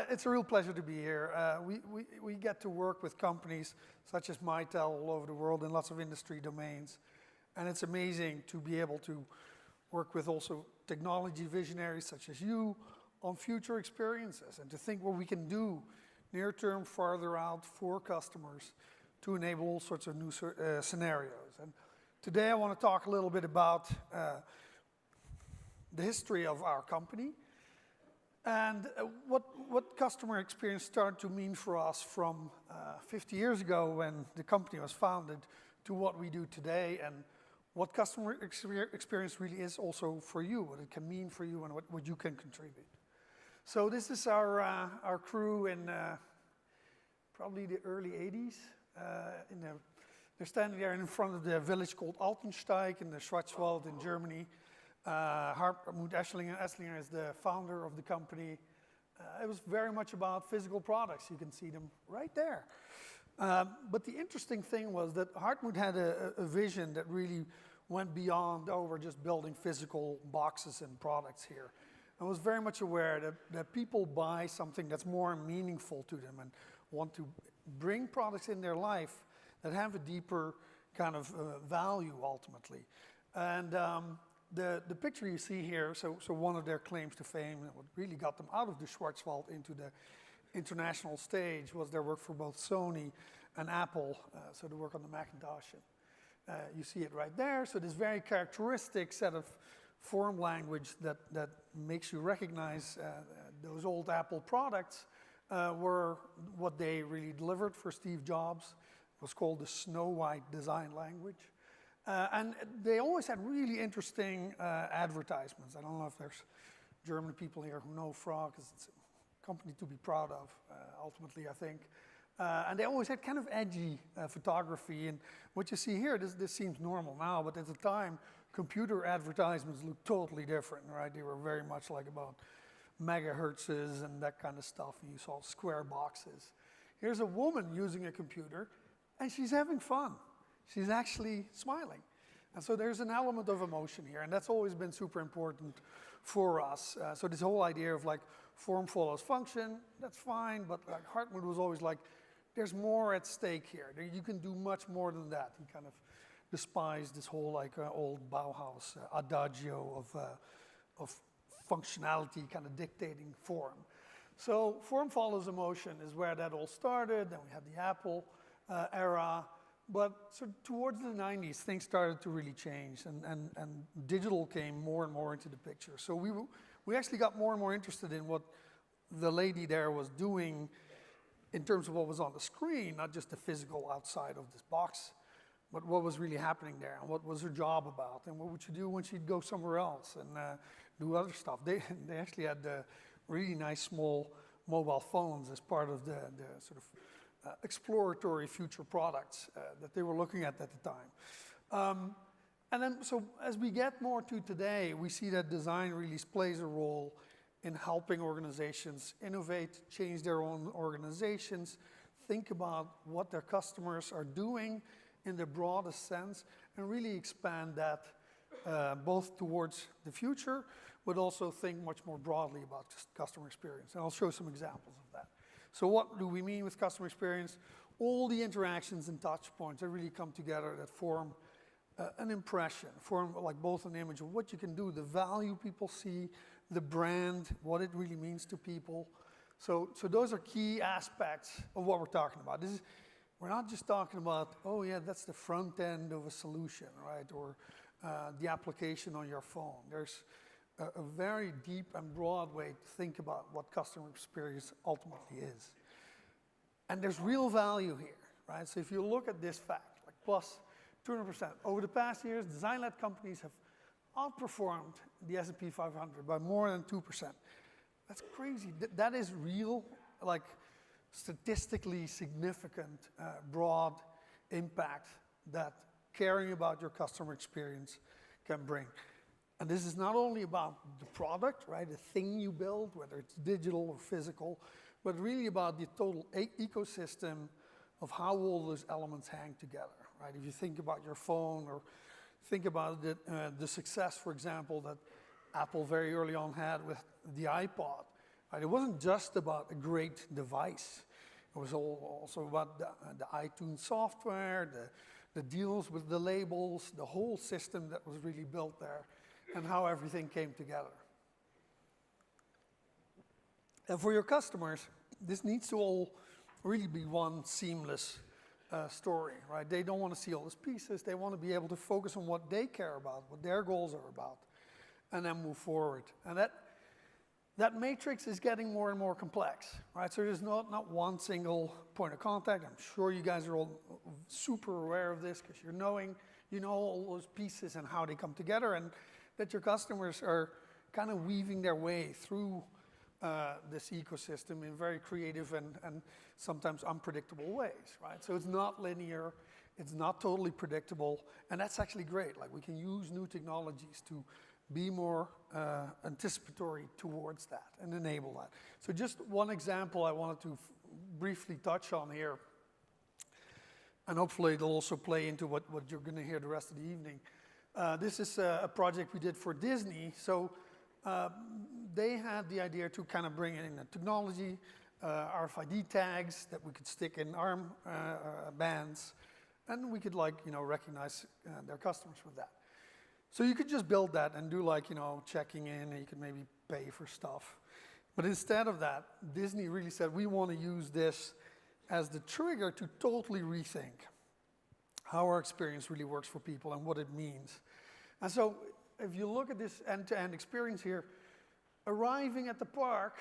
It's a real pleasure to be here. We get to work with companies such as Mitel all over the world in lots of industry domains. And it's amazing to be able to work with also technology visionaries such as you on future experiences and to think what we can do near term, farther out for customers to enable all sorts of new scenarios. And today I want to talk a little bit about the history of our company and what customer experience started to mean for us from 50 years ago when the company was founded to what we do today, and what customer experience really is also for you, what it can mean for you and what you can contribute. So this is our crew in probably the early 80s. They're standing there in front of the village called Altensteig in the Schwarzwald in Germany. Heartwood Esslinger is the founder of the company. It was very much about physical products. You can see them right there. But the interesting thing was that Heartwood had a vision that really went beyond over just building physical boxes and products here. I was very much aware that people buy something that's more meaningful to them and want to bring products in their life that have a deeper kind of value ultimately. And the picture you see here, so one of their claims to fame, and what really got them out of the Schwarzwald into the international stage was their work for both Sony and Apple, so the work on the Macintosh. You see it right there. So this very characteristic set of form language that makes you recognize those old Apple products were what they really delivered for Steve Jobs. It was called the Snow White design language. And they always had really interesting advertisements. I don't know if there's German people here who know Frog, because it's a company to be proud of, ultimately, I think. And they always had kind of edgy photography. And what you see here, this seems normal now, but at the time, computer advertisements looked totally different, right? They were very much like about megahertzes and that kind of stuff. And you saw square boxes. Here's a woman using a computer, and she's having fun. She's actually smiling. And so there's an element of emotion here, and that's always been super important for us. So this whole idea of like form follows function, that's fine, but like Heartwood was always like, there's more at stake here. You can do much more than that. He kind of despised this whole like old Bauhaus adagio of functionality kind of dictating form. So form follows emotion is where that all started. Then we had the Apple era. But so towards the 90s, things started to really change, and digital came more and more into the picture. So we actually got more and more interested in what the lady there was doing in terms of what was on the screen, not just the physical outside of this box, but what was really happening there, and what was her job about, and what would she do when she'd go somewhere else and do other stuff. They actually had really nice small mobile phones as part of the sort of exploratory future products that they were looking at the time. And then, so as we get more to today, we see that design really plays a role in helping organizations innovate, change their own organizations, think about what their customers are doing in the broadest sense, and really expand that both towards the future, but also think much more broadly about customer experience. And I'll show some examples of that. So what do we mean with customer experience? All the interactions and touch points that really come together that form an impression, form like both an image of what you can do, the value people see, the brand, what it really means to people. So those are key aspects of what we're talking about. We're not just talking about, oh yeah, that's the front end of a solution, right? Or the application on your phone. There's a very deep and broad way to think about what customer experience ultimately is. And there's real value here, right? So if you look at this fact, like plus 200%, over the past years, design-led companies have outperformed the S&P 500 by more than 2%. That's crazy. That is real, like statistically significant, broad impact that caring about your customer experience can bring. And this is not only about the product, right, the thing you build, whether it's digital or physical, but really about the total ecosystem of how all those elements hang together, right? If you think about your phone or think about the success, for example, that Apple very early on had with the iPod. Right? It wasn't just about a great device. It was also about the iTunes software, the deals with the labels, the whole system that was really built there, and how everything came together. And for your customers, this needs to all really be one seamless story, right? They don't want to see all these pieces. They want to be able to focus on what they care about, what their goals are about, and then move forward. And that matrix is getting more and more complex, right? So there's not one single point of contact. I'm sure you guys are all super aware of this because you know all those pieces and how they come together, and that your customers are kind of weaving their way through this ecosystem in very creative and sometimes unpredictable ways, right? So it's not linear, it's not totally predictable, and that's actually great. Like, we can use new technologies to be more anticipatory towards that and enable that. So just one example I wanted to briefly touch on here, and hopefully it'll also play into what you're going to hear the rest of the evening. This is a project we did for Disney. So they had the idea to kind of bring in a technology, RFID tags that we could stick in arm bands, and we could recognize their customers with that. So you could just build that and do checking in, and you could maybe pay for stuff. But instead of that, Disney really said, we want to use this as the trigger to totally rethink how our experience really works for people and what it means. And so if you look at this end-to-end experience here, arriving at the park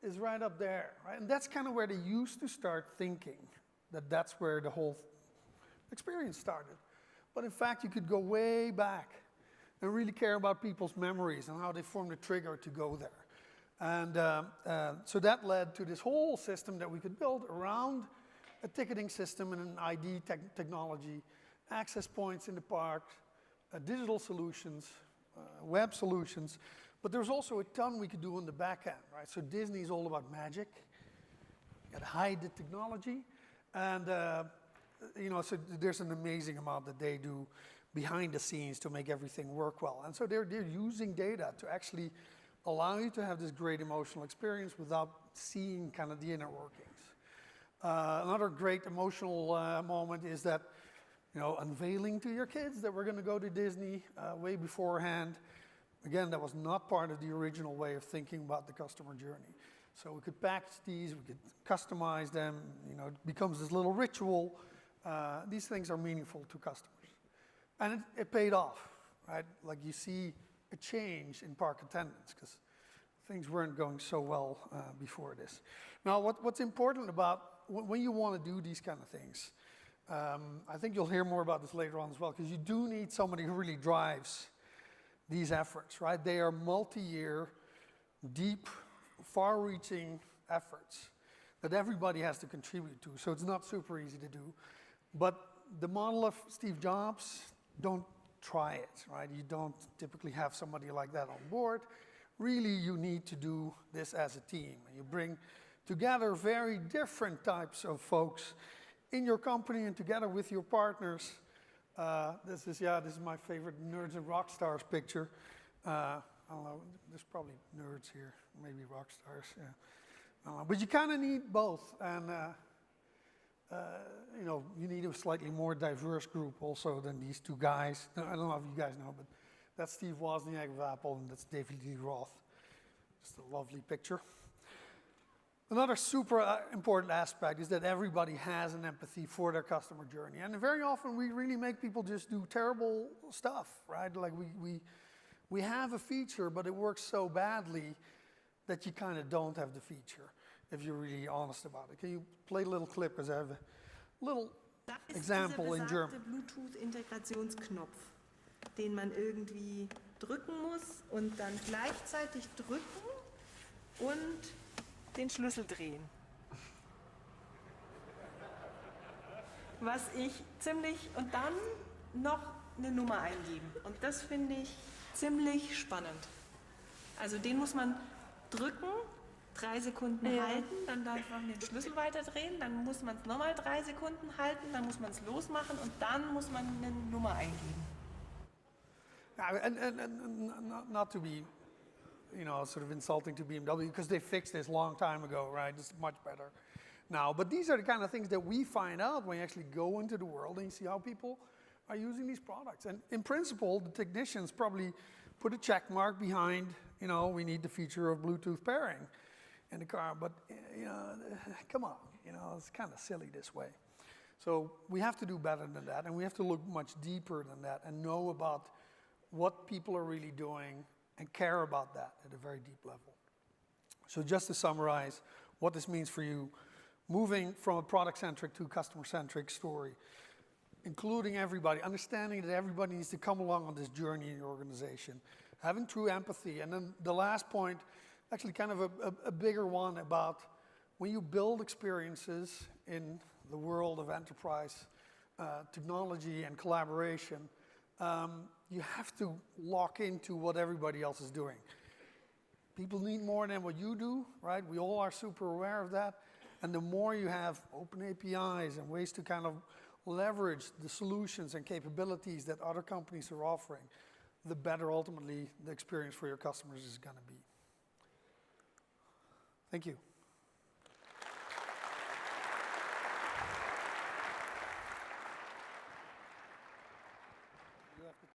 is right up there, right? And that's kind of where they used to start thinking that that's where the whole experience started. But in fact, you could go way back and really care about people's memories and how they formed a trigger to go there. And so that led to this whole system that we could build around a ticketing system and an ID technology, access points in the park, digital solutions, web solutions. But there's also a ton we could do on the back end, right? So Disney is all about magic. You got to hide the technology. And so there's an amazing amount that they do behind the scenes to make everything work well. And so they're using data to actually allow you to have this great emotional experience without seeing kind of the inner workings. Another great emotional moment is that, unveiling to your kids that we're going to go to Disney way beforehand. Again, that was not part of the original way of thinking about the customer journey. So we could package these, we could customize them, it becomes this little ritual. These things are meaningful to customers. And it paid off, right? Like, you see a change in park attendance because things weren't going so well before this. Now, what's important about when you want to do these kind of things, I think you'll hear more about this later on as well, because you do need somebody who really drives these efforts, right? They are multi-year, deep, far-reaching efforts that everybody has to contribute to, so it's not super easy to do. But the model of Steve Jobs, don't try it, right? You don't typically have somebody like that on board. Really, you need to do this as a team. You bring together very different types of folks in your company and together with your partners. This is my favorite Nerds and Rock Stars picture. I don't know, there's probably nerds here, maybe rock stars, yeah. But you kind of need both, and you need a slightly more diverse group also than these two guys. I don't know if you guys know, but that's Steve Wozniak of Apple, and that's David Lee Roth. Just a lovely picture. Another super important aspect is that everybody has an empathy for their customer journey. And very often we really make people just do terrible stuff, right? Like we have a feature, but it works so badly that you kind of don't have the feature, if you're really honest about it. Can you play a little clip, as I have a little example in German? Bluetooth-Integrationsknopf, den man irgendwie drücken muss und dann gleichzeitig drücken und den Schlüssel drehen. Und dann noch eine Nummer eingeben. Und das finde ich ziemlich spannend. Also den muss man drücken, 3 Sekunden halten, dann darf man den Schlüssel weiterdrehen, dann muss man es nochmal 3 Sekunden halten, dann muss man es losmachen und dann muss man eine Nummer eingeben. And not to be sort of insulting to BMW because they fixed this long time ago, right? It's much better now. But these are the kind of things that we find out when you actually go into the world and you see how people are using these products. And in principle, the technicians probably put a check mark behind, we need the feature of Bluetooth pairing in the car. But, come on, it's kind of silly this way. So we have to do better than that, and we have to look much deeper than that and know about what people are really doing and care about that at a very deep level. So just to summarize what this means for you, moving from a product-centric to customer-centric story, including everybody, understanding that everybody needs to come along on this journey in your organization, having true empathy. And then the last point, actually kind of a bigger one about when you build experiences in the world of enterprise technology and collaboration, you have to lock into what everybody else is doing. People need more than what you do, right? We all are super aware of that. And the more you have open APIs and ways to kind of leverage the solutions and capabilities that other companies are offering, the better ultimately the experience for your customers is going to be. Thank you.